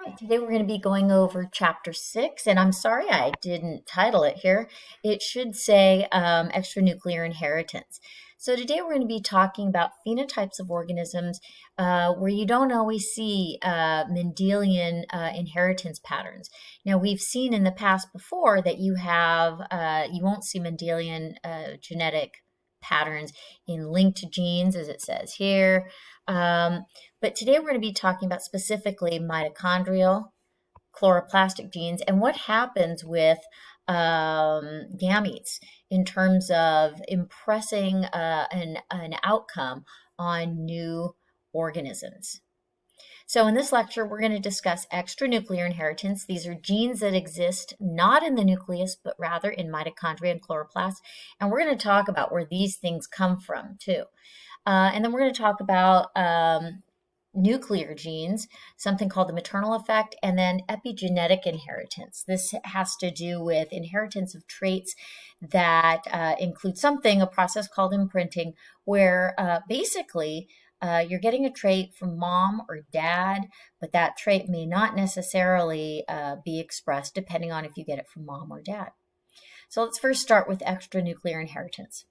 Right, today we're going to be going over Chapter 6, and I'm sorry I didn't title it here. It should say Extranuclear Inheritance. So today we're going to be talking about phenotypes of organisms where you don't always see Mendelian inheritance patterns. Now we've seen in the past before that you won't see Mendelian genetic patterns in linked genes, as it says here. But today we're going to be talking about specifically mitochondrial, chloroplastic genes and what happens with gametes in terms of impressing an outcome on new organisms. So in this lecture, we're going to discuss extranuclear inheritance. These are genes that exist not in the nucleus, but rather in mitochondria and chloroplasts. And we're going to talk about where these things come from too. And then we're going to talk about nuclear genes, something called the maternal effect, and then epigenetic inheritance. This has to do with inheritance of traits that include a process called imprinting, where basically you're getting a trait from mom or dad, but that trait may not necessarily be expressed depending on if you get it from mom or dad. So let's first start with extranuclear inheritance.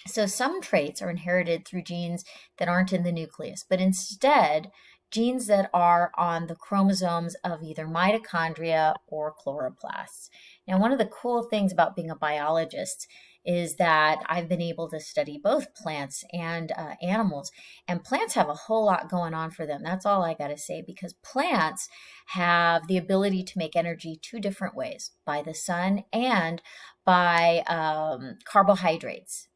So some traits are inherited through genes that aren't in the nucleus, but instead genes that are on the chromosomes of either mitochondria or chloroplasts. Now, one of the cool things about being a biologist is that I've been able to study both plants and animals, and plants have a whole lot going on for them. That's all I got to say, because plants have the ability to make energy two different ways, by the sun and by carbohydrates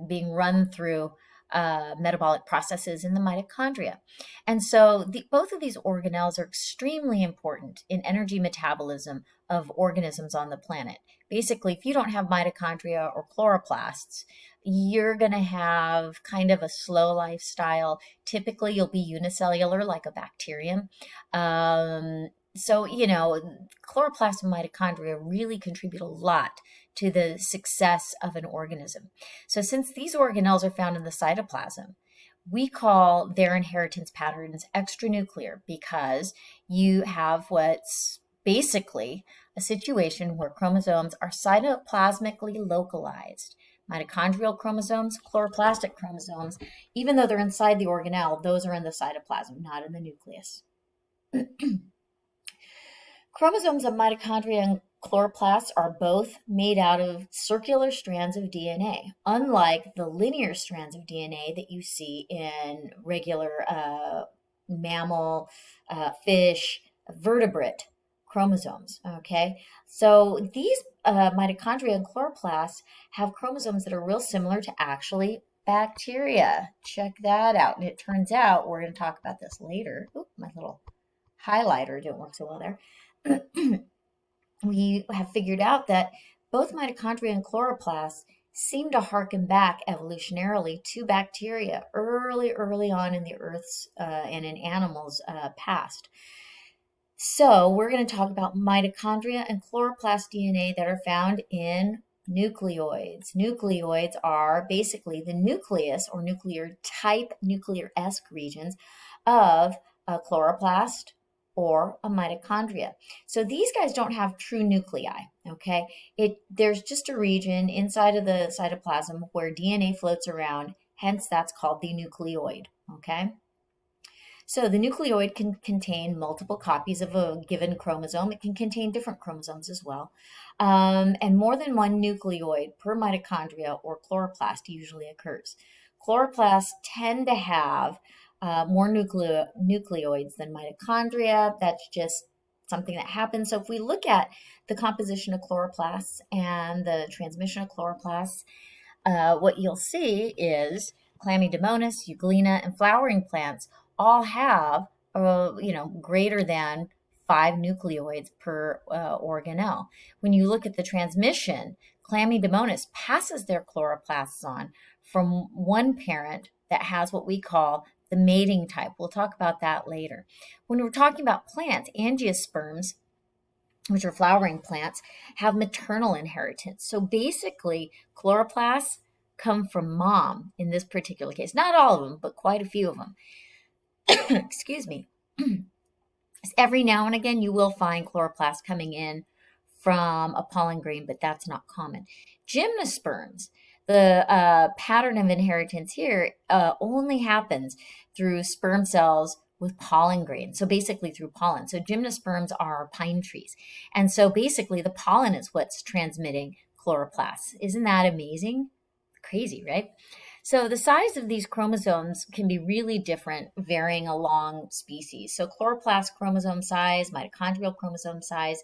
being run through metabolic processes in the mitochondria. And so both of these organelles are extremely important in energy metabolism of organisms on the planet. Basically, if you don't have mitochondria or chloroplasts, you're going to have kind of a slow lifestyle. Typically, you'll be unicellular like a bacterium. So, chloroplasts and mitochondria really contribute a lot to the success of an organism. So since these organelles are found in the cytoplasm, we call their inheritance patterns extranuclear because you have what's basically a situation where chromosomes are cytoplasmically localized. Mitochondrial chromosomes, chloroplastic chromosomes, even though they're inside the organelle, those are in the cytoplasm, not in the nucleus. Chromosomes of mitochondria and chloroplasts are both made out of circular strands of DNA, unlike the linear strands of DNA that you see in regular mammal, fish, vertebrate chromosomes, okay? So these mitochondria and chloroplasts have chromosomes that are real similar to actually bacteria. Check that out. And it turns out, we're going to talk about this later. Oop, my little highlighter didn't work so well there. We have figured out that both mitochondria and chloroplasts seem to harken back evolutionarily to bacteria early on in the Earth's and in animals' past. So we're going to talk about mitochondria and chloroplast DNA that are found in nucleoids. Nucleoids are basically the nucleus or nuclear type, nuclear-esque regions of a chloroplast or a mitochondria. So these guys don't have true nuclei, okay? There's just a region inside of the cytoplasm where DNA floats around, hence that's called the nucleoid, okay? So the nucleoid can contain multiple copies of a given chromosome. It can contain different chromosomes as well. And more than one nucleoid per mitochondria or chloroplast usually occurs. Chloroplasts tend to have more nucleoids than mitochondria. That's just something that happens. So if we look at the composition of chloroplasts and the transmission of chloroplasts, what you'll see is Chlamydomonas, Euglena, and flowering plants all have, greater than 5 nucleoids per organelle. When you look at the transmission, Chlamydomonas passes their chloroplasts on from one parent that has what we call the mating type. We'll talk about that later. When we're talking about plants, angiosperms, which are flowering plants, have maternal inheritance. So basically, chloroplasts come from mom in this particular case. Not all of them, but quite a few of them. Excuse me. Every now and again, you will find chloroplasts coming in from a pollen grain, but that's not common. Gymnosperms, the pattern of inheritance here only happens through sperm cells with pollen grains. So basically through pollen. So gymnosperms are pine trees. And so basically the pollen is what's transmitting chloroplasts. Isn't that amazing? Crazy, right? So the size of these chromosomes can be really different, varying along species. So chloroplast chromosome size, mitochondrial chromosome size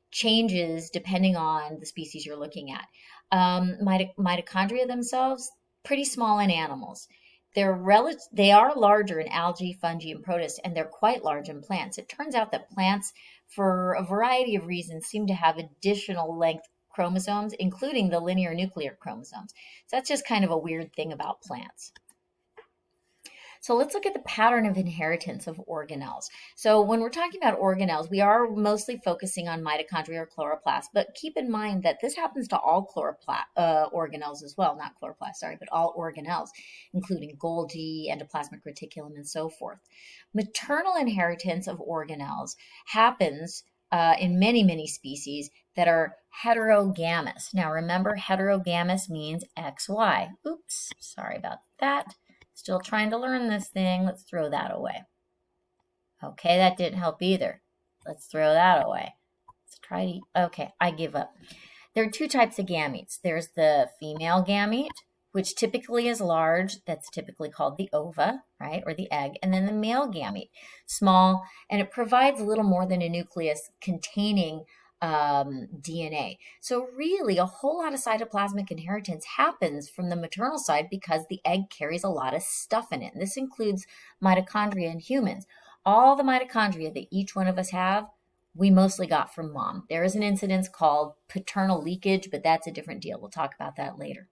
changes depending on the species you're looking at. Mitochondria themselves, pretty small in animals. They are larger in algae, fungi, and protists, and they're quite large in plants. It turns out that plants, for a variety of reasons, seem to have additional length chromosomes, including the linear nuclear chromosomes. So that's just kind of a weird thing about plants. So let's look at the pattern of inheritance of organelles. So when we're talking about organelles, we are mostly focusing on mitochondria or chloroplasts, but keep in mind that this happens to all organelles as well, not chloroplasts, sorry, but all organelles, including Golgi, endoplasmic reticulum, and so forth. Maternal inheritance of organelles happens in many, many species that are heterogamous. Now remember, heterogamous means XY. Oops, sorry about that. Still trying to learn this thing. Let's throw that away. Okay, that didn't help either. Let's throw that away. Let's try to, okay, I give up. There are two types of gametes. There's the female gamete, which typically is large. That's typically called the ova, right, or the egg. And then the male gamete, small, and it provides a little more than a nucleus containing DNA. So really a whole lot of cytoplasmic inheritance happens from the maternal side because the egg carries a lot of stuff in it. And this includes mitochondria in humans. All the mitochondria that each one of us have, we mostly got from mom. There is an incidence called paternal leakage, but that's a different deal. We'll talk about that later.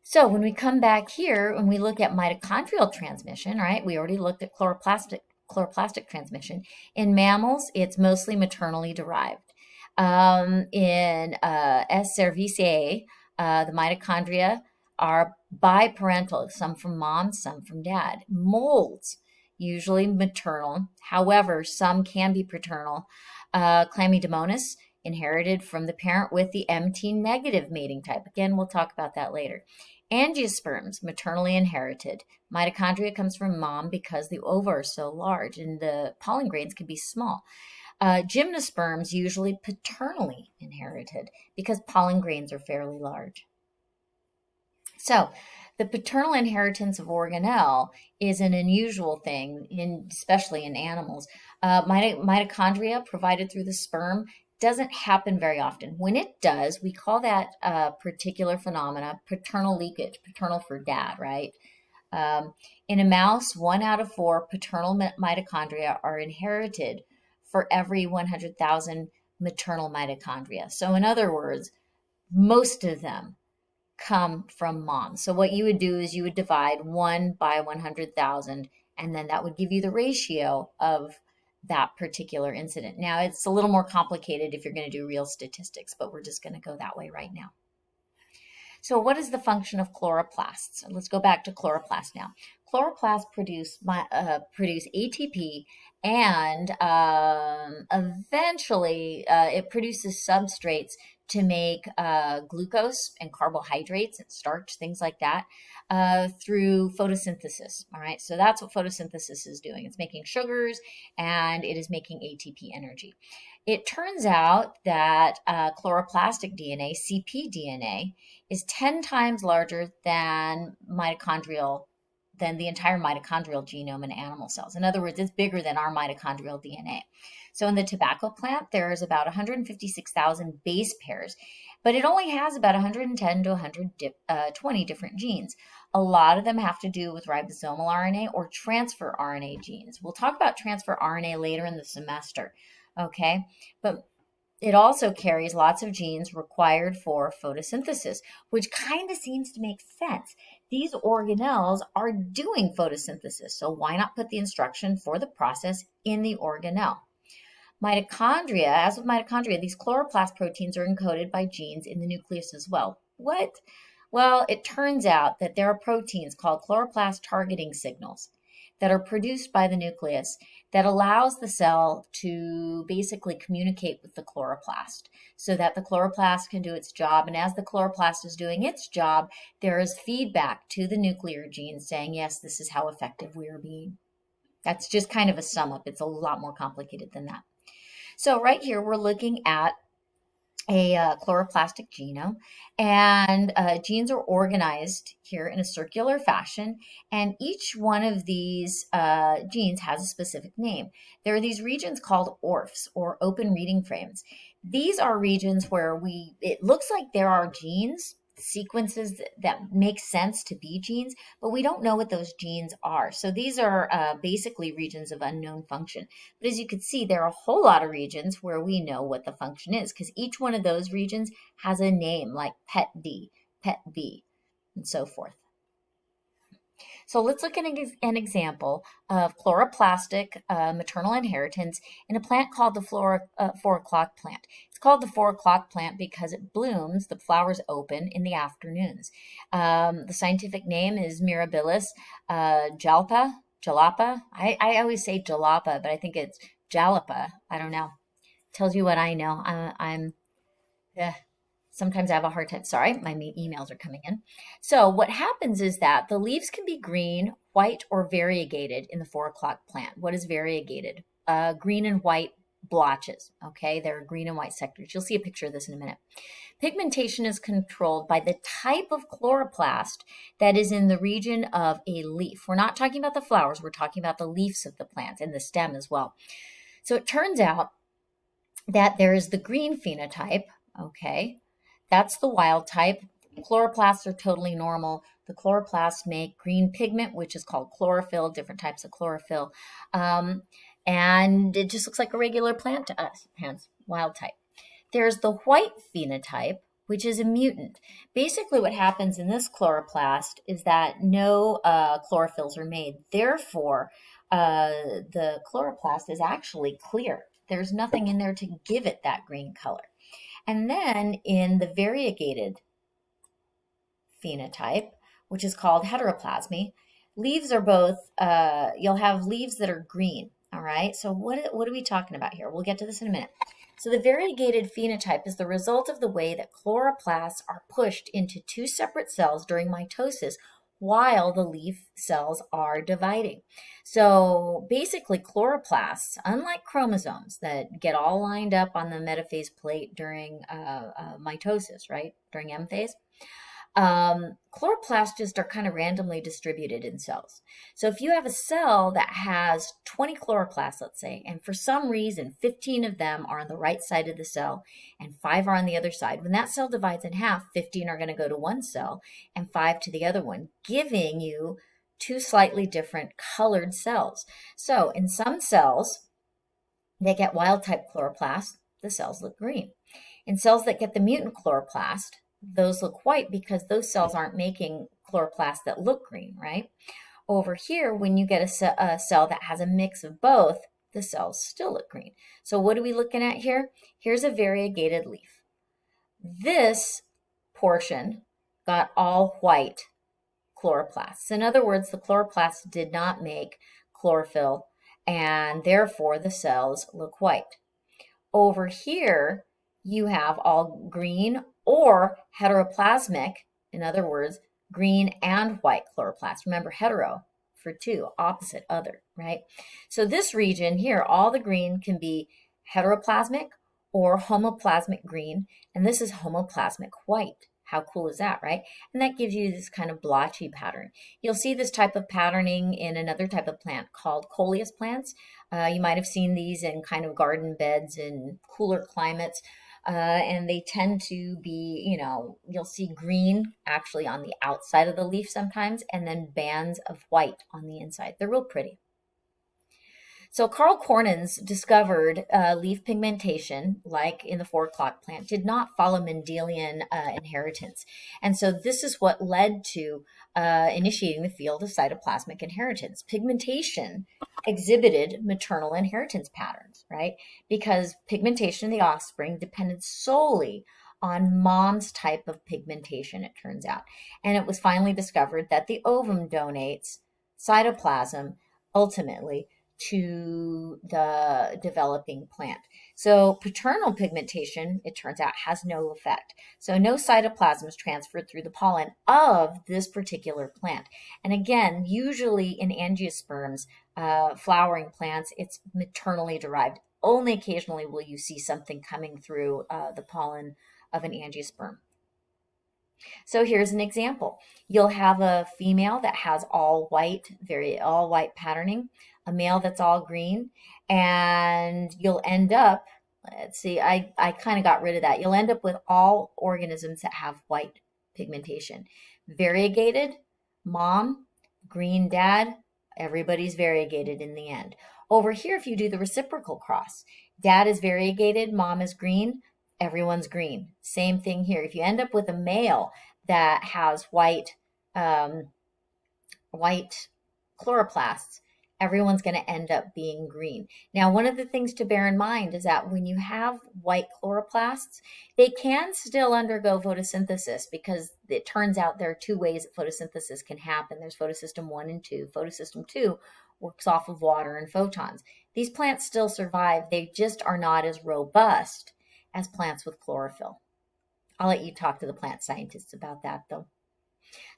So when we come back here, when we look at mitochondrial transmission, right, we already looked at chloroplastic transmission. In mammals, it's mostly maternally derived. In S. cerevisiae, the mitochondria are biparental, some from mom, some from dad. Molds, usually maternal. However, some can be paternal. Chlamydomonas, inherited from the parent with the MT negative mating type. Again, we'll talk about that later. Angiosperms, maternally inherited. Mitochondria comes from mom because the ova are so large and the pollen grains can be small. Gymnosperms, usually paternally inherited because pollen grains are fairly large. So the paternal inheritance of organelle is an unusual thing, especially in animals. Mitochondria provided through the sperm doesn't happen very often. When it does, we call that particular phenomena paternal leakage, paternal for dad, right? In a mouse, 1 out of 4 paternal mitochondria are inherited for every 100,000 maternal mitochondria. So in other words, most of them come from mom. So what you would do is you would divide 1 by 100,000, and then that would give you the ratio of that particular incident. Now, it's a little more complicated if you're going to do real statistics, but we're just going to go that way right now. So what is the function of chloroplasts? Let's go back to chloroplasts now. Chloroplasts produce ATP, and eventually it produces substrates to make glucose and carbohydrates and starch, things like that, through photosynthesis. All right, so that's what photosynthesis is doing. It's making sugars and it is making ATP energy. It turns out that chloroplastic DNA, cpDNA, is 10 times larger than the entire mitochondrial genome in animal cells. In other words, it's bigger than our mitochondrial DNA. So in the tobacco plant, there's about 156,000 base pairs, but it only has about 110 to 120 different genes. A lot of them have to do with ribosomal RNA or transfer RNA genes. We'll talk about transfer RNA later in the semester, okay? But it also carries lots of genes required for photosynthesis, which kind of seems to make sense. These organelles are doing photosynthesis, so why not put the instruction for the process in the organelle? Mitochondria, as with mitochondria, these chloroplast proteins are encoded by genes in the nucleus as well. What? Well, it turns out that there are proteins called chloroplast targeting signals that are produced by the nucleus that allows the cell to basically communicate with the chloroplast so that the chloroplast can do its job. And as the chloroplast is doing its job, there is feedback to the nuclear genes saying, yes, this is how effective we are being. That's just kind of a sum up. It's a lot more complicated than that. So right here, we're looking at a chloroplastic genome, and genes are organized here in a circular fashion, and each one of these genes has a specific name. There are these regions called ORFs, or open reading frames. These are regions where it looks like there are genes, sequences that make sense to be genes, but we don't know what those genes are. So these are basically regions of unknown function. But as you can see, there are a whole lot of regions where we know what the function is, because each one of those regions has a name, like PET D, PET B, and so forth. So let's look at an example of chloroplastic maternal inheritance in a plant called the 4 o'clock plant. It's called the 4 o'clock plant because it blooms, the flowers open in the afternoons. The scientific name is Mirabilis jalapa. I always say jalapa, but I think it's jalapa. I don't know. Tells you what I know. Sometimes I have a hard time. Sorry, my emails are coming in. So what happens is that the leaves can be green, white, or variegated in the 4 o'clock plant. What is variegated? Green and white blotches. Okay, there are green and white sectors. You'll see a picture of this in a minute. Pigmentation is controlled by the type of chloroplast that is in the region of a leaf. We're not talking about the flowers. We're talking about the leaves of the plant and the stem as well. So it turns out that there is the green phenotype. Okay. That's the wild type. Chloroplasts are totally normal. The chloroplasts make green pigment, which is called chlorophyll, different types of chlorophyll. And it just looks like a regular plant to us, hence wild type. There's the white phenotype, which is a mutant. Basically what happens in this chloroplast is that no chlorophylls are made. Therefore, the chloroplast is actually clear. There's nothing in there to give it that green color. And then in the variegated phenotype, which is called heteroplasmy, leaves are both, you'll have leaves that are green, all right? So what are we talking about here? We'll get to this in a minute. So the variegated phenotype is the result of the way that chloroplasts are pushed into two separate cells during mitosis while the leaf cells are dividing. So basically chloroplasts, unlike chromosomes that get all lined up on the metaphase plate during mitosis, right, during M phase, chloroplasts just are kind of randomly distributed in cells. So if you have a cell that has 20 chloroplasts, let's say, and for some reason 15 of them are on the right side of the cell and 5 are on the other side, when that cell divides in half, 15 are going to go to one cell and 5 to the other one, giving you two slightly different colored cells. So in some cells that get wild type chloroplast, the cells look green. In cells that get the mutant chloroplast, those look white because those cells aren't making chloroplasts that look green, right? Over here, when you get a cell that has a mix of both, the cells still look green. So what are we looking at here? Here's a variegated leaf. This portion got all white chloroplasts. In other words, the chloroplasts did not make chlorophyll, and therefore the cells look white. Over here, you have all green or heteroplasmic, in other words, green and white chloroplasts. Remember, hetero for two, opposite, other, right? So this region here, all the green can be heteroplasmic or homoplasmic green, and this is homoplasmic white. How cool is that, right? And that gives you this kind of blotchy pattern. You'll see this type of patterning in another type of plant called coleus plants. You might have seen these in kind of garden beds in cooler climates. And they tend to be, you'll see green actually on the outside of the leaf sometimes, and then bands of white on the inside. They're real pretty. So Carl Cornens discovered leaf pigmentation, like in the 4 o'clock plant, did not follow Mendelian inheritance. And so this is what led to initiating the field of cytoplasmic inheritance. Pigmentation exhibited maternal inheritance patterns, right? Because pigmentation in the offspring depended solely on mom's type of pigmentation, it turns out. And it was finally discovered that the ovum donates cytoplasm ultimately to the developing plant. So paternal pigmentation, it turns out, has no effect. So no cytoplasm is transferred through the pollen of this particular plant. And again, usually in angiosperms, flowering plants, it's maternally derived. Only occasionally will you see something coming through the pollen of an angiosperm. So here's an example. You'll have a female that has all white patterning, a male that's all green, and you'll end up, let's see, I kind of got rid of that. You'll end up with all organisms that have white pigmentation. Variegated, mom, green dad, everybody's variegated in the end. Over here, if you do the reciprocal cross, dad is variegated, mom is green, everyone's green. Same thing here. If you end up with a male that has white chloroplasts, everyone's going to end up being green. Now, one of the things to bear in mind is that when you have white chloroplasts, they can still undergo photosynthesis, because it turns out there are two ways that photosynthesis can happen. There's photosystem 1 and 2. Photosystem 2 works off of water and photons. These plants still survive. They just are not as robust as plants with chlorophyll. I'll let you talk to the plant scientists about that, though.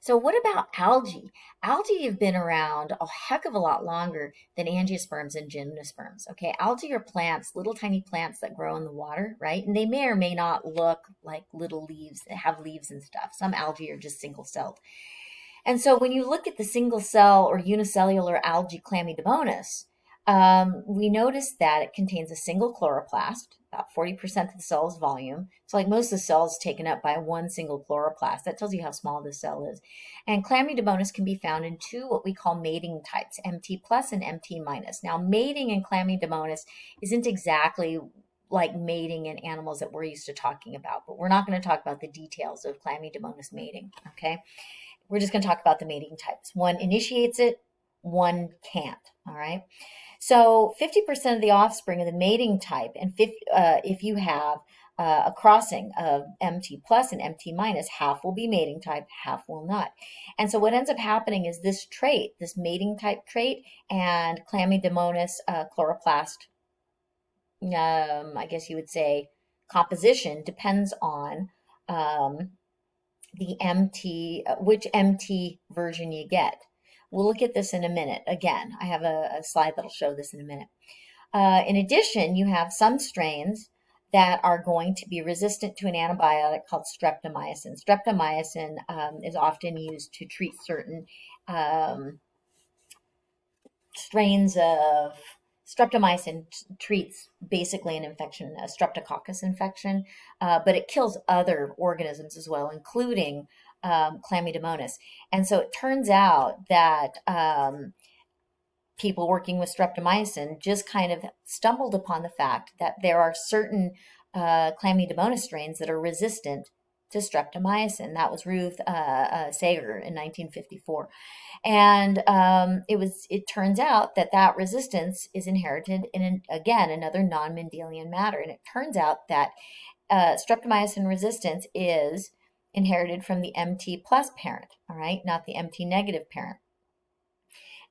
So what about algae? Algae have been around a heck of a lot longer than angiosperms and gymnosperms. Okay, algae are plants, little tiny plants that grow in the water, right? And they may or may not look like little leaves, that have leaves and stuff. Some algae are just single-celled. And so when you look at the single-cell or unicellular algae Chlamydomonas, we notice that it contains a single chloroplast, about 40% of the cell's volume. So like most of the cell is taken up by one single chloroplast. That tells you how small the cell is. And Chlamydomonas can be found in two what we call mating types, MT plus and MT minus. Now, mating in Chlamydomonas isn't exactly like mating in animals that we're used to talking about, but we're not going to talk about the details of Chlamydomonas mating, okay? We're just going to talk about the mating types. One initiates it, one can't, all right? So 50% of the offspring of the mating type, and if you have a crossing of MT plus and MT minus, half will be mating type, half will not. And so what ends up happening is this trait, this mating type trait, and Chlamydomonas chloroplast, I guess you would say, composition depends on the MT, which MT version you get. We'll look at this in a minute. Again, I have a slide that'll show this in a minute. In addition, you have some strains that are going to be resistant to an antibiotic called streptomycin. Streptomycin is often used to treat certain strains of streptomycin treats basically an infection, a streptococcus infection, but it kills other organisms as well, including Chlamydomonas. And so it turns out that people working with streptomycin just kind of stumbled upon the fact that there are certain Chlamydomonas strains that are resistant to streptomycin. That was Ruth Sager in 1954. And it turns out that resistance is inherited in, again, another non-Mendelian matter. And it turns out that streptomycin resistance is inherited from the MT plus parent, all right, not the MT negative parent.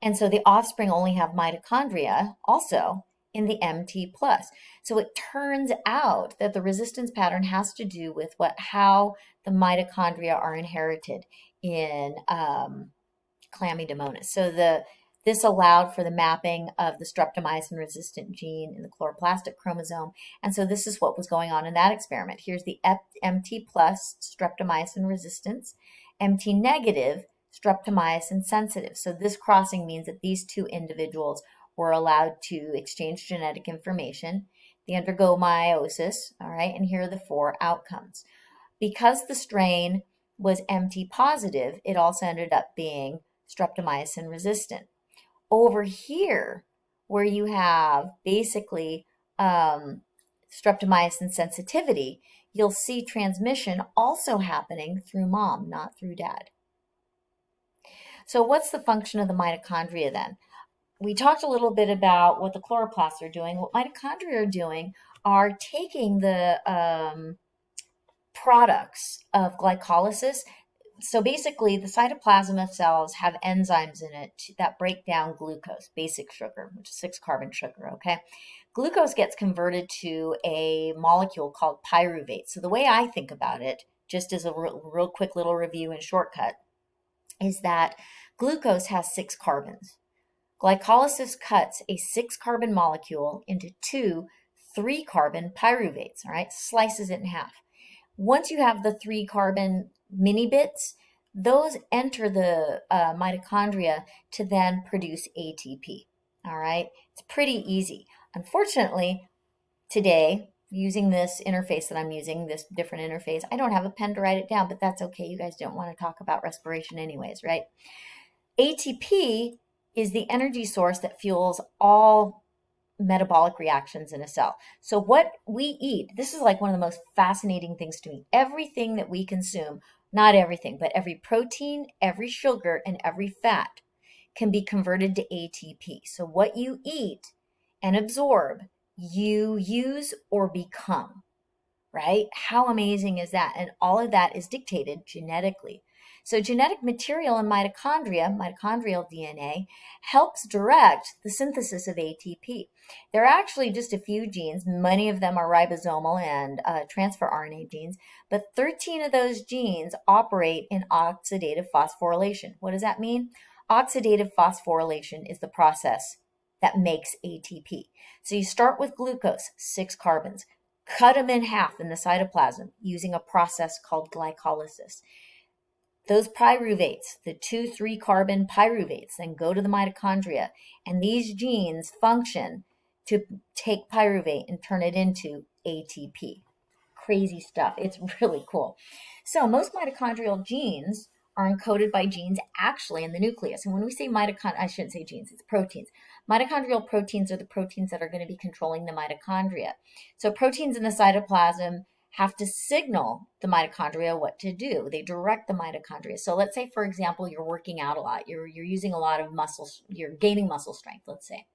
And so the offspring only have mitochondria also in the MT plus. So it turns out that the resistance pattern has to do with how the mitochondria are inherited in Chlamydomonas. So this allowed for the mapping of the streptomycin resistant gene in the chloroplastic chromosome. And so this is what was going on in that experiment. Here's the MT plus streptomycin resistance, MT negative streptomycin sensitive. So this crossing means that these two individuals were allowed to exchange genetic information. They undergo meiosis, all right, and here are the 4 outcomes. Because the strain was MT positive, it also ended up being streptomycin resistant. Over here, where you have basically streptomycin sensitivity, you'll see transmission also happening through mom, not through dad. So what's the function of the mitochondria then? We talked a little bit about what the chloroplasts are doing. What mitochondria are doing are taking the products of glycolysis, So basically, the cytoplasm of cells have enzymes in it that break down glucose, basic sugar, which is 6-carbon sugar, okay? Glucose gets converted to a molecule called pyruvate. So the way I think about it, just as a real quick little review and shortcut, is that glucose has 6 carbons. Glycolysis cuts a 6-carbon molecule into 2 3-carbon pyruvates, all right? Slices it in half. Once you have the 3-carbon mini bits, those enter the mitochondria to then produce ATP. All right, it's pretty easy. Unfortunately, today, using this interface that I'm using, this different interface, I don't have a pen to write it down, but that's okay. You guys don't want to talk about respiration anyways, right? ATP is the energy source that fuels all metabolic reactions in a cell. So what we eat, this is like one of the most fascinating things to me. Everything that we consume, not everything, but every protein, every sugar, and every fat can be converted to ATP. So what you eat and absorb, you use or become, right? How amazing is that? And all of that is dictated genetically. So genetic material in mitochondria, mitochondrial DNA, helps direct the synthesis of ATP. There are actually just a few genes. Many of them are ribosomal and transfer RNA genes, but 13 of those genes operate in oxidative phosphorylation. What does that mean? Oxidative phosphorylation is the process that makes ATP. So you start with glucose, 6 carbons, cut them in half in the cytoplasm using a process called glycolysis. Those pyruvates, the 2 3-carbon pyruvates, then go to the mitochondria, and these genes function to take pyruvate and turn it into ATP. Crazy stuff. It's really cool. So most mitochondrial genes are encoded by genes actually in the nucleus. And when we say I shouldn't say genes, it's proteins. Mitochondrial proteins are the proteins that are going to be controlling the mitochondria. So proteins in the cytoplasm have to signal the mitochondria what to do. They direct the mitochondria. So let's say, for example, you're working out a lot. You're using a lot of muscles. You're gaining muscle strength, let's say.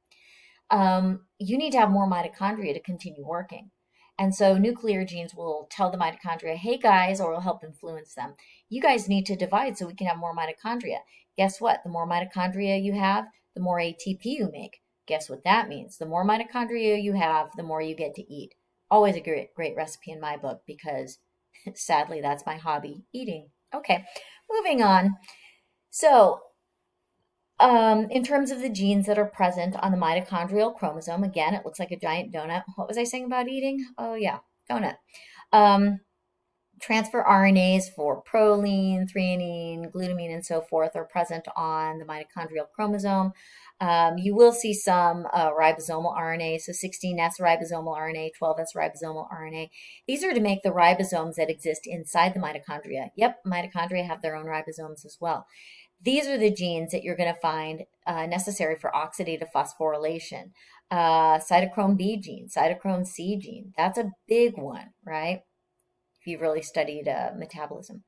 You need to have more mitochondria to continue working. And so nuclear genes will tell the mitochondria, hey guys, or will help influence them. You guys need to divide so we can have more mitochondria. Guess what? The more mitochondria you have, the more ATP you make. Guess what that means? The more mitochondria you have, the more you get to eat. Always a great recipe in my book because sadly that's my hobby, eating. Okay, moving on. So in terms of the genes that are present on the mitochondrial chromosome, again, it looks like a giant donut. What was I saying about eating? Oh yeah, donut. Transfer RNAs for proline, threonine, glutamine, and so forth are present on the mitochondrial chromosome. You will see some ribosomal RNA, so 16S ribosomal RNA, 12S ribosomal RNA. These are to make the ribosomes that exist inside the mitochondria. Yep, mitochondria have their own ribosomes as well. These are the genes that you're going to find necessary for oxidative phosphorylation. Cytochrome B gene, cytochrome C gene, that's a big one, right? If you've really studied metabolism.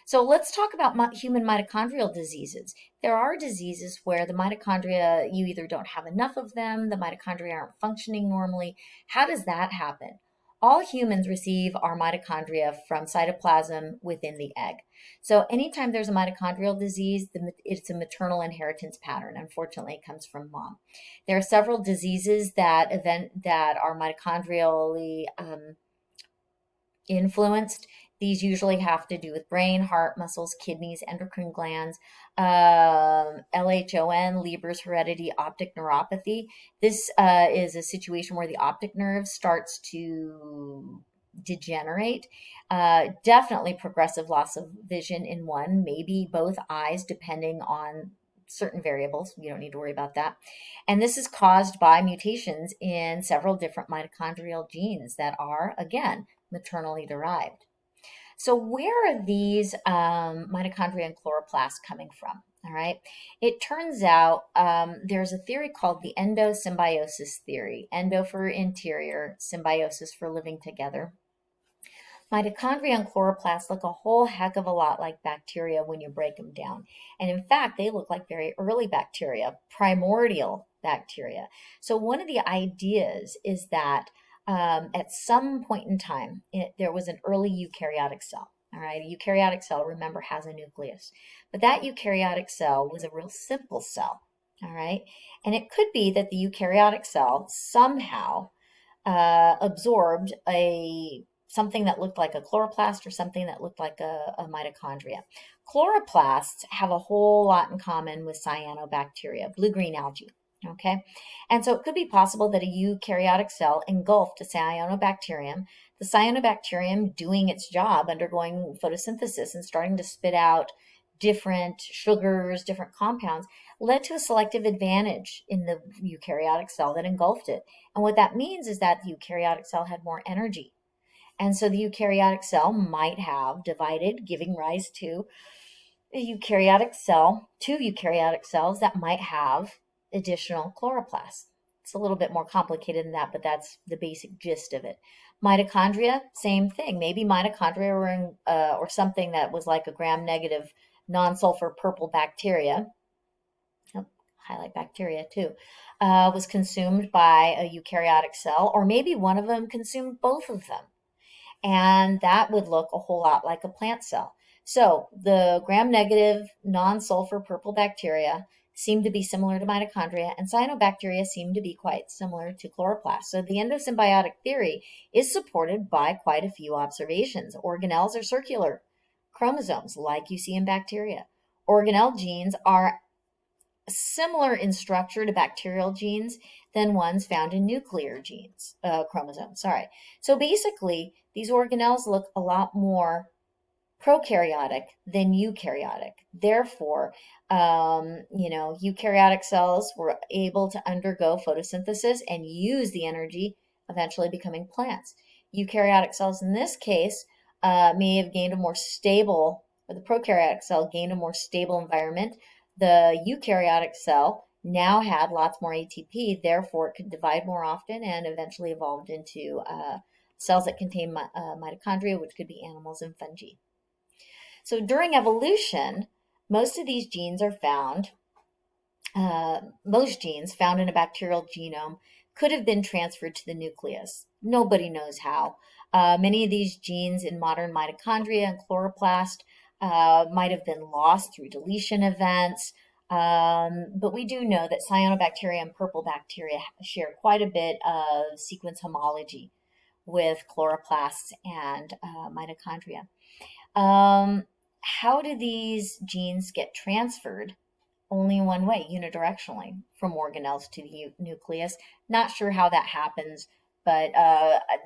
So let's talk about human mitochondrial diseases. There are diseases where the mitochondria, you either don't have enough of them, the mitochondria aren't functioning normally. How does that happen? All humans receive our mitochondria from cytoplasm within the egg. So anytime there's a mitochondrial disease, it's a maternal inheritance pattern. Unfortunately, it comes from mom. There are several diseases that are mitochondrially influenced. These usually have to do with brain, heart, muscles, kidneys, endocrine glands, LHON, Leber's heredity, optic neuropathy. This is a situation where the optic nerve starts to degenerate. Definitely progressive loss of vision in one, maybe both eyes, depending on certain variables. You don't need to worry about that. And this is caused by mutations in several different mitochondrial genes that are, again, maternally derived. So where are these mitochondria and chloroplasts coming from? All right. It turns out there's a theory called the endosymbiosis theory. Endo for interior, symbiosis for living together. Mitochondria and chloroplasts look a whole heck of a lot like bacteria when you break them down. And in fact, they look like very early bacteria, primordial bacteria. So one of the ideas is that at some point in time, there was an early eukaryotic cell. All right, a eukaryotic cell, remember, has a nucleus. But that eukaryotic cell was a real simple cell. All right, and it could be that the eukaryotic cell somehow absorbed something that looked like a chloroplast or something that looked like a mitochondria. Chloroplasts have a whole lot in common with cyanobacteria, blue-green algae. Okay, and so it could be possible that a eukaryotic cell engulfed a cyanobacterium, the cyanobacterium doing its job, undergoing photosynthesis and starting to spit out different sugars, different compounds, led to a selective advantage in the eukaryotic cell that engulfed it. And what that means is that the eukaryotic cell had more energy. And so the eukaryotic cell might have divided, giving rise to a eukaryotic cell, two eukaryotic cells that might have additional chloroplasts. It's a little bit more complicated than that, but that's the basic gist of it. Mitochondria, same thing. Maybe mitochondria were or something that was like a gram-negative non-sulfur purple bacteria, highlight bacteria too, was consumed by a eukaryotic cell, or maybe one of them consumed both of them. And that would look a whole lot like a plant cell. So the gram-negative non-sulfur purple bacteria seem to be similar to mitochondria, and cyanobacteria seem to be quite similar to chloroplasts. So the endosymbiotic theory is supported by quite a few observations. Organelles are circular chromosomes, like you see in bacteria. Organelle genes are similar in structure to bacterial genes than ones found in nuclear genes, chromosomes, sorry. So basically, these organelles look a lot more prokaryotic than eukaryotic. Therefore, eukaryotic cells were able to undergo photosynthesis and use the energy, eventually becoming plants. Eukaryotic cells in this case may have gained a more stable, or the prokaryotic cell gained a more stable environment. The eukaryotic cell now had lots more ATP, therefore it could divide more often and eventually evolved into cells that contain mitochondria, which could be animals and fungi. So during evolution, most of these genes are found, most genes found in a bacterial genome could have been transferred to the nucleus. Nobody knows how. Many of these genes in modern mitochondria and chloroplast might have been lost through deletion events, but we do know that cyanobacteria and purple bacteria share quite a bit of sequence homology with chloroplasts and mitochondria. How do these genes get transferred? Only one way, unidirectionally, from organelles to the nucleus. Not sure how that happens, but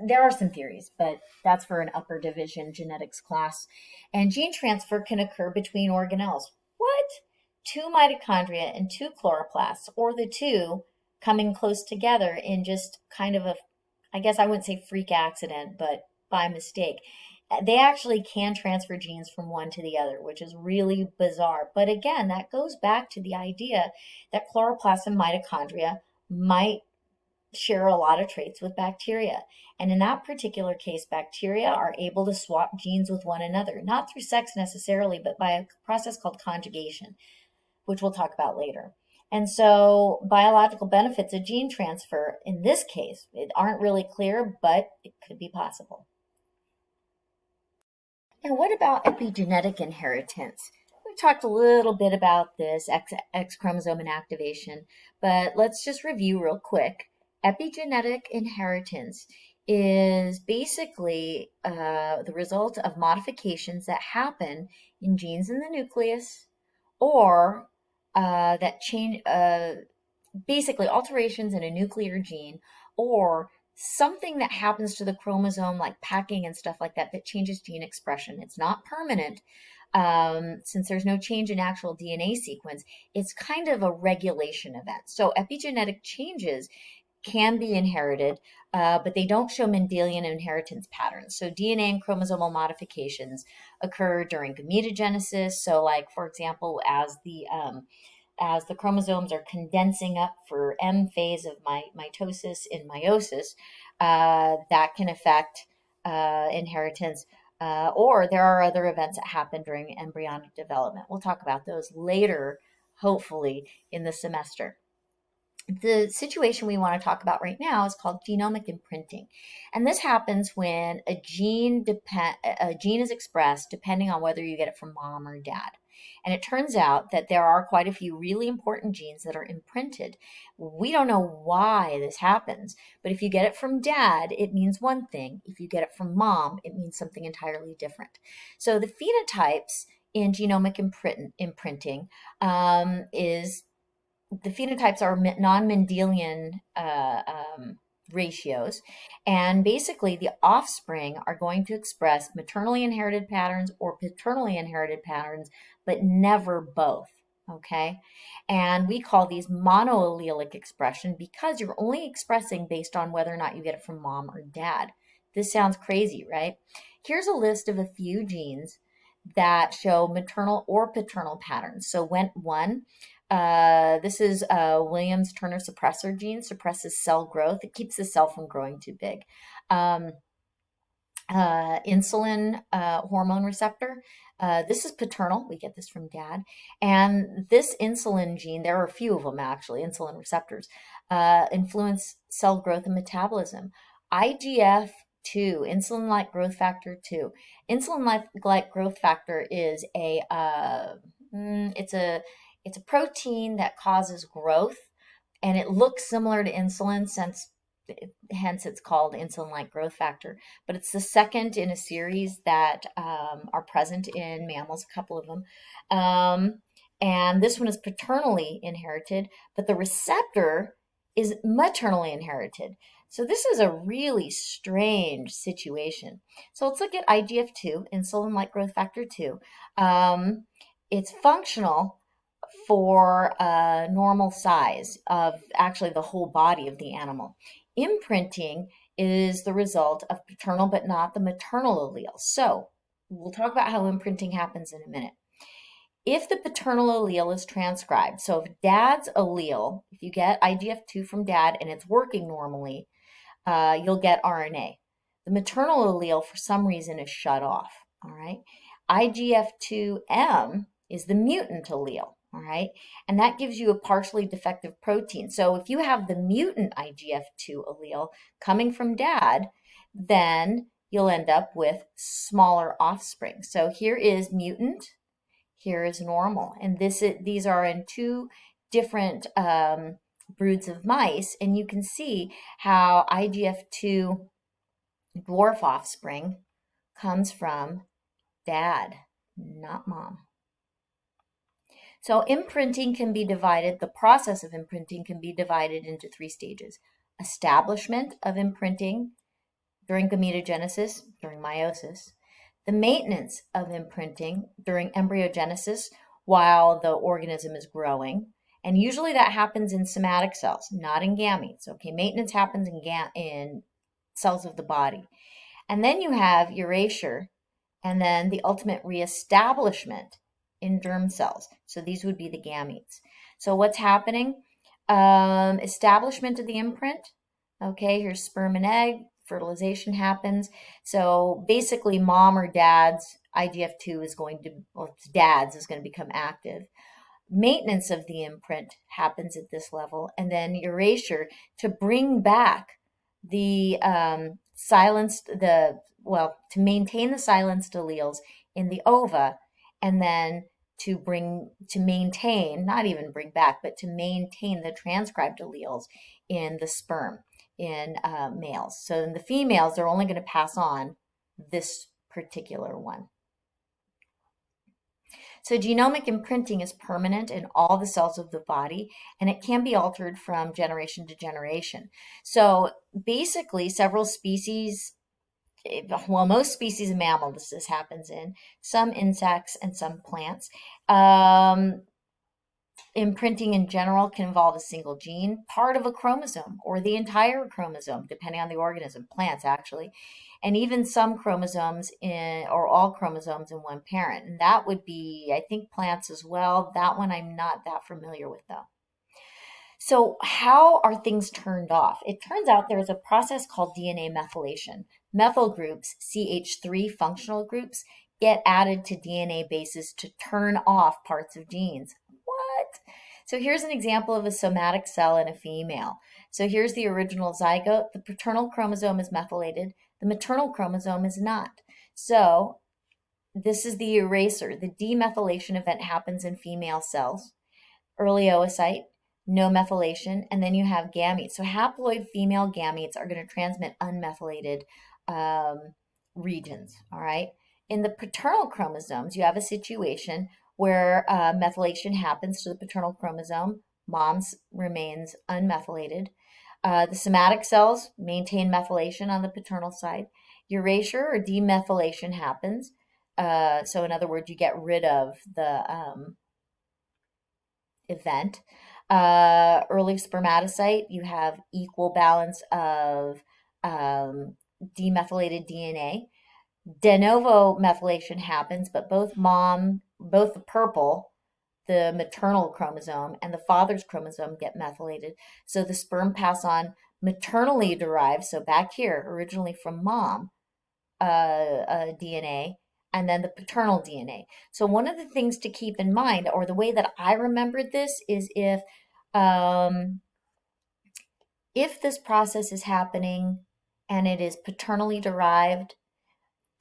there are some theories, but that's for an upper division genetics class. And gene transfer can occur between organelles. What? Two mitochondria and two chloroplasts, or the two coming close together in just kind of a, I guess I wouldn't say freak accident, but by mistake. They actually can transfer genes from one to the other, which is really bizarre. But again, that goes back to the idea that chloroplasts and mitochondria might share a lot of traits with bacteria. And in that particular case, bacteria are able to swap genes with one another, not through sex necessarily, but by a process called conjugation, which we'll talk about later. And so biological benefits of gene transfer in this case aren't really clear, but it could be possible. Now, what about epigenetic inheritance? We talked a little bit about this, X chromosome inactivation, but let's just review real quick. Epigenetic inheritance is basically the result of modifications that happen in genes in the nucleus, or that change, basically alterations in a nuclear gene, or something that happens to the chromosome, like packing and stuff like that, that changes gene expression. It's not permanent. Since there's no change in actual DNA sequence, it's kind of a regulation event. So epigenetic changes can be inherited, but they don't show Mendelian inheritance patterns. So DNA and chromosomal modifications occur during gametogenesis. So like, for example, as the chromosomes are condensing up for M phase of mitosis in meiosis, that can affect inheritance. Or there are other events that happen during embryonic development. We'll talk about those later, hopefully, in the semester. The situation we want to talk about right now is called genomic imprinting. And this happens when a gene is expressed depending on whether you get it from mom or dad. And it turns out that there are quite a few really important genes that are imprinted. We don't know why this happens, but if you get it from dad, it means one thing. If you get it from mom, it means something entirely different. So the phenotypes in genomic imprinting is the phenotypes are non-Mendelian ratios, and basically the offspring are going to express maternally inherited patterns or paternally inherited patterns, but never both. Okay, and we call these monoallelic expression because you're only expressing based on whether or not you get it from mom or dad. This sounds crazy, right? Here's a list of a few genes that show maternal or paternal patterns. So this is Williams Turner suppressor gene, suppresses cell growth. It keeps the cell from growing too big. Insulin hormone receptor. This is paternal. We get this from dad. And this insulin gene, there are a few of them actually, insulin receptors, influence cell growth and metabolism. IGF-2, insulin-like growth factor 2. Insulin-like growth factor is it's a protein that causes growth, and it looks similar to insulin, hence it's called insulin-like growth factor. But it's the second in a series that are present in mammals, a couple of them. And this one is paternally inherited, but the receptor is maternally inherited. So this is a really strange situation. So let's look at IGF-2, insulin-like growth factor 2. It's functional for a normal size of actually the whole body of the animal. Imprinting is the result of paternal but not the maternal allele. So we'll talk about how imprinting happens in a minute. If the paternal allele is transcribed, so if dad's allele, if you get IGF-2 from dad and it's working normally, you'll get RNA. The maternal allele, for some reason, is shut off, all right? IGF-2M is the mutant allele, all right? And that gives you a partially defective protein. So if you have the mutant IGF-2 allele coming from dad, then you'll end up with smaller offspring. So here is mutant, here is normal. And these are in two different broods of mice. And you can see how IGF-2 dwarf offspring comes from dad, not mom. So imprinting can be divided, the process of imprinting can be divided into 3 stages. Establishment of imprinting during gametogenesis, during meiosis. The maintenance of imprinting during embryogenesis while the organism is growing. And usually that happens in somatic cells, not in gametes. Okay, maintenance happens in cells of the body. And then you have erasure and then the ultimate reestablishment in germ cells. So these would be the gametes. So what's happening? Establishment of the imprint. Okay, here's sperm and egg. Fertilization happens. So basically mom or dad's IGF-2 is going to become active. Maintenance of the imprint happens at this level, and then erasure to bring back the to maintain the silenced alleles in the ova, and then to maintain the transcribed alleles in the sperm in males. So in the females, they're only going to pass on this particular one. So genomic imprinting is permanent in all the cells of the body, and it can be altered from generation to generation. So basically, several species, well, most species of mammals this happens in, some insects and some plants. Imprinting in general can involve a single gene, part of a chromosome, or the entire chromosome, depending on the organism, plants actually, and even some chromosomes or all chromosomes in one parent. And that would be, I think, plants as well. That one I'm not that familiar with though. So how are things turned off? It turns out there's a process called DNA methylation. Methyl groups, CH3 functional groups, get added to DNA bases to turn off parts of genes. What? So here's an example of a somatic cell in a female. So here's the original zygote. The paternal chromosome is methylated. The maternal chromosome is not. So this is the eraser. The demethylation event happens in female cells. Early oocyte, no methylation, and then you have gametes. So haploid female gametes are going to transmit unmethylated regions, all right? In the paternal chromosomes, you have a situation where methylation happens to the paternal chromosome. Mom's remains unmethylated. The somatic cells maintain methylation on the paternal side. Erasure or demethylation happens. So in other words, you get rid of the event. Early spermatocyte, you have equal balance of demethylated DNA. De novo methylation happens, but both the purple, the maternal chromosome, and the father's chromosome get methylated. So the sperm pass on maternally derived, so back here, originally from mom, DNA, and then the paternal DNA. So one of the things to keep in mind, or the way that I remembered this, is if this process is happening and it is paternally derived,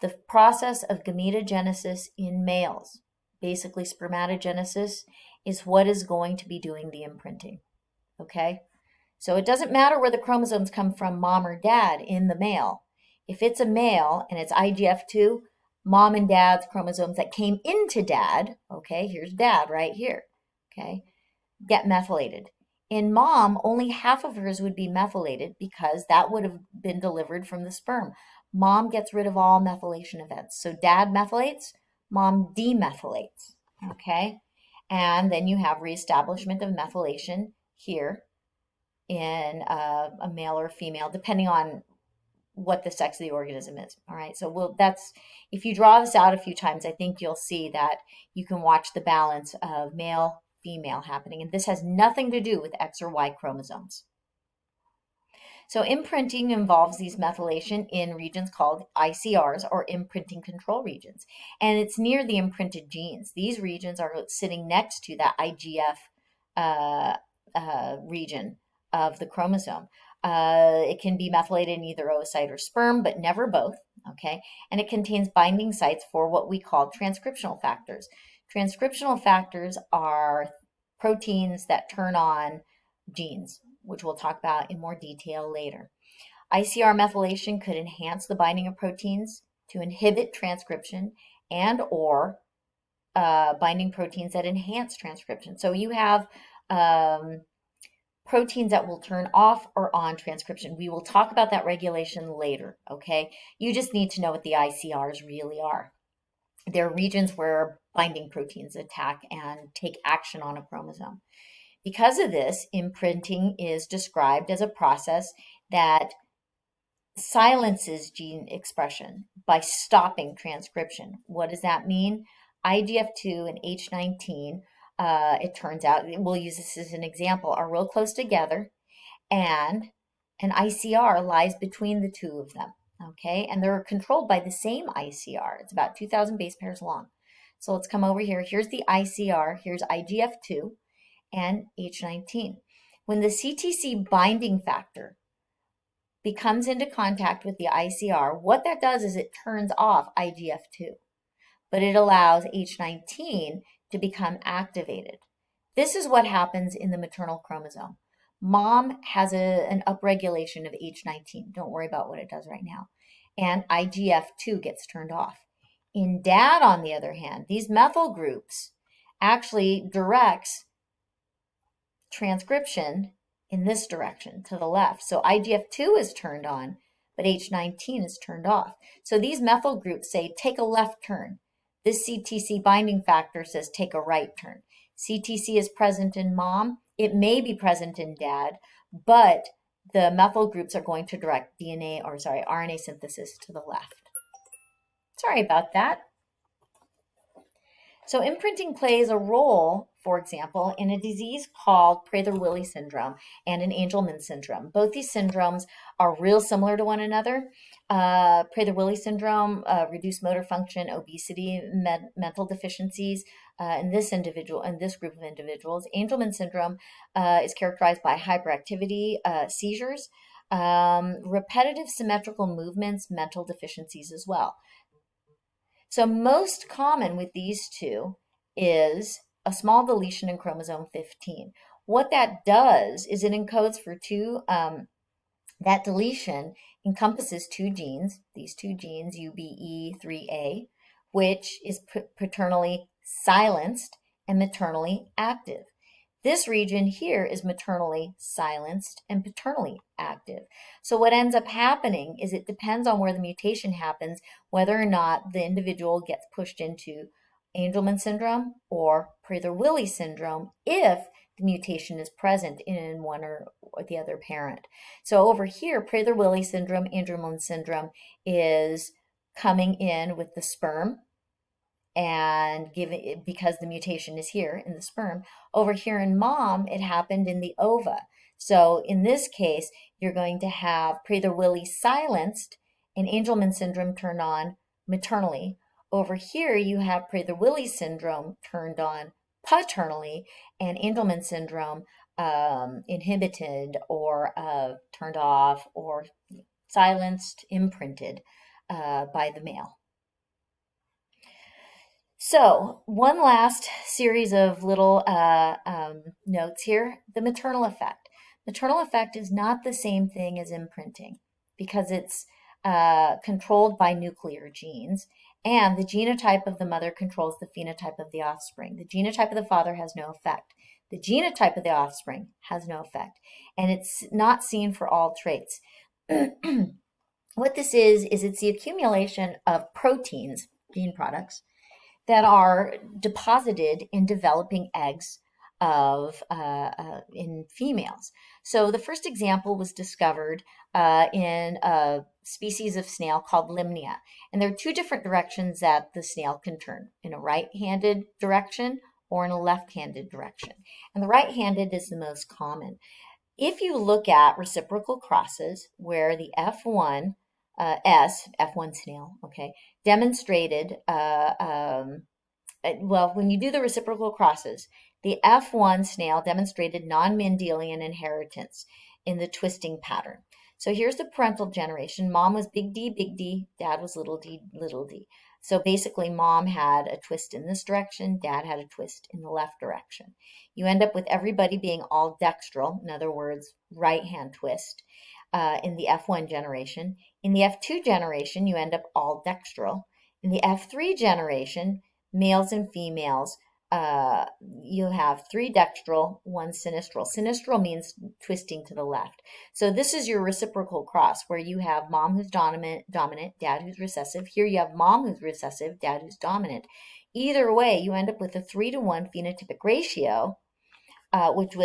the process of gametogenesis in males, basically spermatogenesis, is what is going to be doing the imprinting, okay? So it doesn't matter where the chromosomes come from, mom or dad, in the male. If it's a male and it's IGF2, mom and dad's chromosomes that came into dad, okay, here's dad right here, okay, get methylated. In mom, only half of hers would be methylated because that would have been delivered from the sperm. Mom gets rid of all methylation events. So dad methylates, mom demethylates, okay? And then you have reestablishment of methylation here in a male or female, depending on what the sex of the organism is. All right, so if you draw this out a few times, I think you'll see that you can watch the balance of male, female happening. And this has nothing to do with X or Y chromosomes. So imprinting involves these methylation in regions called ICRs, or imprinting control regions. And it's near the imprinted genes. These regions are sitting next to that IGF region of the chromosome. It can be methylated in either oocyte or sperm, but never both, okay? And it contains binding sites for what we call transcriptional factors. Transcriptional factors are proteins that turn on genes, which we'll talk about in more detail later. ICR methylation could enhance the binding of proteins to inhibit transcription and or binding proteins that enhance transcription. So you have proteins that will turn off or on transcription. We will talk about that regulation later, okay? You just need to know what the ICRs really are. They're regions where binding proteins attack and take action on a chromosome. Because of this, imprinting is described as a process that silences gene expression by stopping transcription. What does that mean? IGF2 and H19, it turns out, we'll use this as an example, are real close together, and an ICR lies between the two of them, okay? And they're controlled by the same ICR. It's about 2,000 base pairs long. So let's come over here. Here's the ICR. Here's IGF2 and H19. When the CTC binding factor becomes into contact with the ICR, what that does is it turns off IGF2, but it allows H19 to become activated. This is what happens in the maternal chromosome. Mom has an upregulation of H19. Don't worry about what it does right now. And IGF2 gets turned off. In dad, on the other hand, these methyl groups actually directs transcription in this direction to the left. So IGF2 is turned on, but H19 is turned off. So these methyl groups say, take a left turn. This CTC binding factor says, take a right turn. CTC is present in mom. It may be present in dad, but the methyl groups are going to direct RNA synthesis to the left. Sorry about that. So imprinting plays a role, for example, in a disease called Prader-Willi syndrome and an Angelman syndrome. Both these syndromes are real similar to one another. Prader-Willi syndrome, reduced motor function, obesity, mental deficiencies. in this individual, in this group of individuals. Angelman syndrome is characterized by hyperactivity, seizures, repetitive symmetrical movements, mental deficiencies as well. So most common with these two is a small deletion in chromosome 15. What that does is it encodes for that deletion encompasses two genes, these two genes, UBE3A, which is paternally silenced and maternally active. This region here is maternally silenced and paternally active. So what ends up happening is it depends on where the mutation happens, whether or not the individual gets pushed into Angelman syndrome or Prader-Willi syndrome if the mutation is present in one or the other parent. So over here, Prader-Willi syndrome, Angelman syndrome is coming in with the sperm, and because the mutation is here in the sperm. Over here in mom, it happened in the ova. So in this case, you're going to have Prader-Willi silenced and Angelman syndrome turned on maternally. Over here, you have Prader-Willi syndrome turned on paternally and Angelman syndrome inhibited or turned off or silenced, imprinted by the male. So one last series of little notes here. The maternal effect. Maternal effect is not the same thing as imprinting because it's controlled by nuclear genes, and the genotype of the mother controls the phenotype of the offspring. The genotype of the father has no effect. The genotype of the offspring has no effect, and it's not seen for all traits. What this is it's the accumulation of proteins, gene products, that are deposited in developing eggs in females. So the first example was discovered in a species of snail called Limnia. And there are two different directions that the snail can turn, in a right-handed direction or in a left-handed direction. And the right-handed is the most common. If you look at reciprocal crosses where the F1 F1 snail, okay, demonstrated, when you do the reciprocal crosses, the F1 snail demonstrated non-Mendelian inheritance in the twisting pattern. So here's the parental generation. Mom was big D, dad was little d, little d. So basically, mom had a twist in this direction, dad had a twist in the left direction. You end up with everybody being all dextral, in other words, right-hand twist, in the F1 generation. In the F2 generation, you end up all dextral. In the F3 generation, males and females, you have 3 dextral, 1 sinistral. Sinistral means twisting to the left. So this is your reciprocal cross where you have mom who's dominant, dad who's recessive. Here you have mom who's recessive, dad who's dominant. Either way, you end up with a 3-to-1 phenotypic ratio, which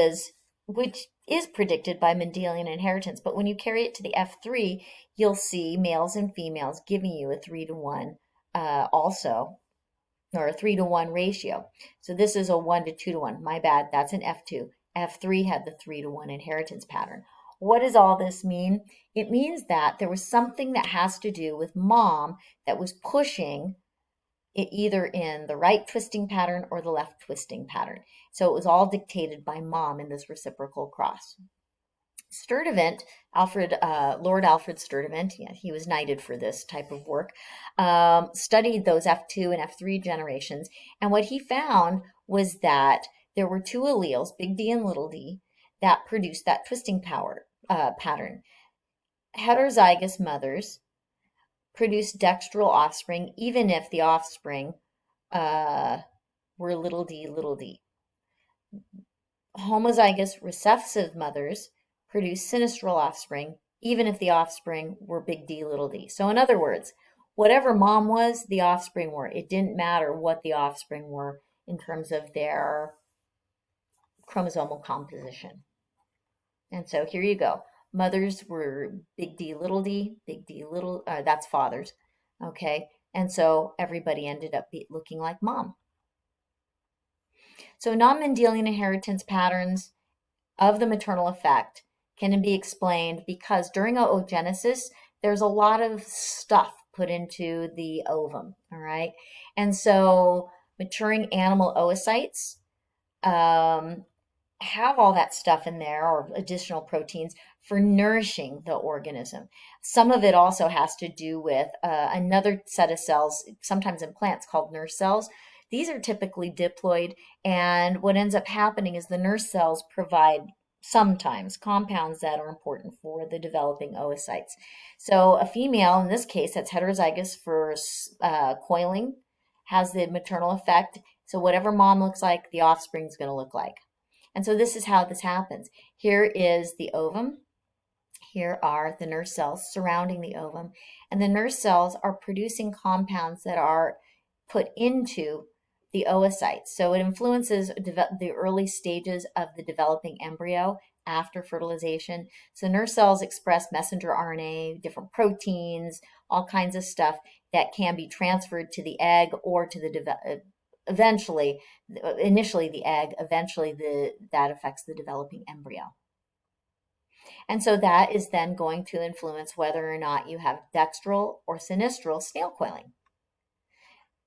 is predicted by Mendelian inheritance. But when you carry it to the F3, you'll see males and females giving you a 3-to-1 also, or a 3-to-1 ratio. So this is a 1 to 2-to-1. My bad, that's an F2. F3 had the 3-to-1 inheritance pattern. What does all this mean? It means that there was something that has to do with mom that was pushing it either in the right twisting pattern or the left twisting pattern. So it was all dictated by mom in this reciprocal cross. Sturtevant, Lord Alfred Sturtevant, yeah, he was knighted for this type of work, studied those F2 and F3 generations. And what he found was that there were 2 alleles, big D and little d, that produced that twisting pattern. Heterozygous mothers produce dextral offspring, even if the offspring were little d. Homozygous recessive mothers produce sinistral offspring, even if the offspring were big D, little d. So in other words, whatever mom was, the offspring were. It didn't matter what the offspring were in terms of their chromosomal composition. And so here you go. Mothers were big D, little, that's fathers, okay? And so everybody ended up looking like mom. So non-Mendelian inheritance patterns of the maternal effect can be explained because during oogenesis, there's a lot of stuff put into the ovum, all right? And so Maturing animal oocytes have all that stuff in there or additional proteins for nourishing the organism. Some of it also has to do with another set of cells, sometimes in plants called nurse cells. These are typically diploid, and what ends up happening is the nurse cells provide sometimes compounds that are important for the developing oocytes. So a female, in this case, that's heterozygous for coiling, has the maternal effect. So whatever mom looks like, the offspring is going to look like. And so this is how this happens. Here is the ovum. Here are the nurse cells surrounding the ovum. And the nurse cells are producing compounds that are put into the oocytes. So it influences the early stages of the developing embryo after fertilization. So nurse cells express messenger RNA, different proteins, all kinds of stuff that can be transferred to the egg or to the eventually, initially the egg, eventually that affects the developing embryo. And so that is then going to influence whether or not you have dextral or sinistral snail coiling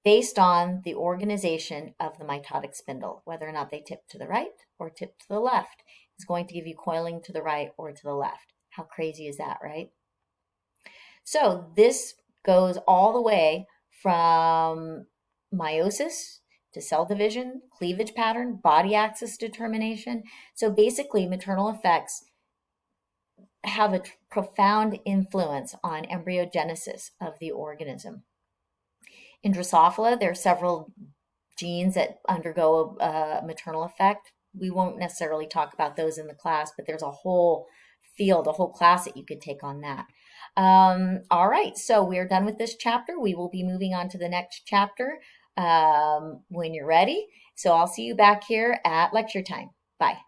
based on the organization of the mitotic spindle. Whether or not they tip to the right or tip to the left is going to give you coiling to the right or to the left. How crazy is that, right? So this goes all the way from meiosis to cell division, cleavage pattern, body axis determination. So basically, maternal effects have a profound influence on embryogenesis of the organism. In Drosophila, there are several genes that undergo a maternal effect. We won't necessarily talk about those in the class, but there's a whole field, a whole class that you could take on that. All right, so we're done with this chapter. We will be moving on to the next chapter when you're ready. So I'll see you back here at lecture time. Bye.